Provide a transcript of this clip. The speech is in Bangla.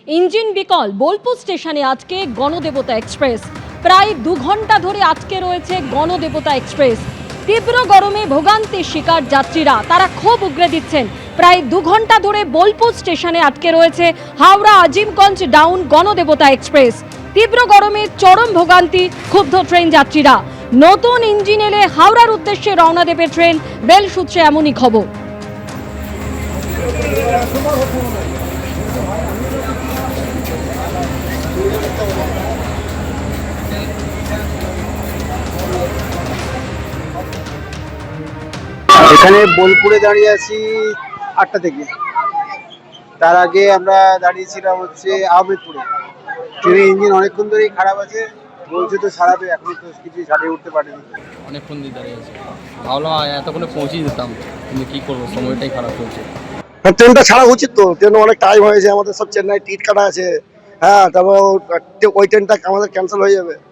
ইঞ্জিন বিকল বোলপুর স্টেশনে আজকে গণদেবতা এক্সপ্রেস। প্রায় 2 ঘন্টা ধরে আটকে রয়েছে গণদেবতা এক্সপ্রেস। তীব্র গরমে ভোগান্তির শিকার যাত্রীরা, তারা ক্ষোভ উগরে দিচ্ছেন। প্রায় 2 ঘন্টা ধরে বোলপুর স্টেশনে আটকে রয়েছে হাওড়া আজিমগঞ্জ ডাউন গণদেবতা এক্সপ্রেস। তীব্র গরমে চরম ভোগান্তি, ক্ষুব্ধ ট্রেন যাত্রীরা। নতুন ইঞ্জিন এলে হাওড়ার উদ্দেশ্যে রওনা দেবে ট্রেন, বেল সূত্রে এমনই খবর। এখানে বোলপুরে দাঁড়িয়ে আছি 8টা থেকে। তার আগে আমরা দাঁড়িয়েছিলাম হচ্ছে আহমেদপুরে। ট্রেনের ইঞ্জিন অনেকক্ষণ ধরেই খারাপ আছে, বলছে তো সারাবে, এখন তো কিছু সারিয়ে উঠতে পারেনি। অনেকক্ষণ দিয়ে দাঁড়িয়ে আছে, ভাবলাম এতক্ষণে পৌঁছে যেতাম, কিন্তু কী করবো, সময়টাই খারাপ চলছে। ট্রেনটা ছাড়া উচিত তো, ট্রেন অনেক টাইম হয়েছে, আমাদের সব চেন্নাই টিকিট কাটা আছে। হ্যাঁ, তারপর ওই ট্রেনটা আমাদের ক্যান্সেল হয়ে যাবে।